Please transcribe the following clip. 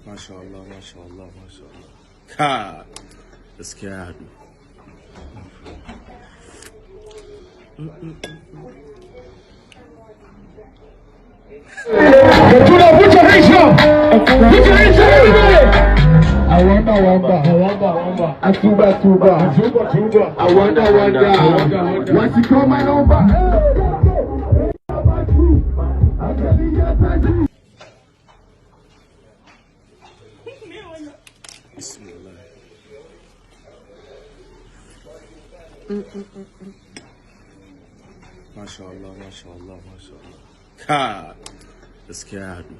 Masha Allah, Masha Allah, Masha Allah. Ka, gaskiya ya haɗu. I wonder. Once you call my number. Bismillah. Masha Allah, Masha Allah, Masha Allah. Ka, gaskiya ya haɗu.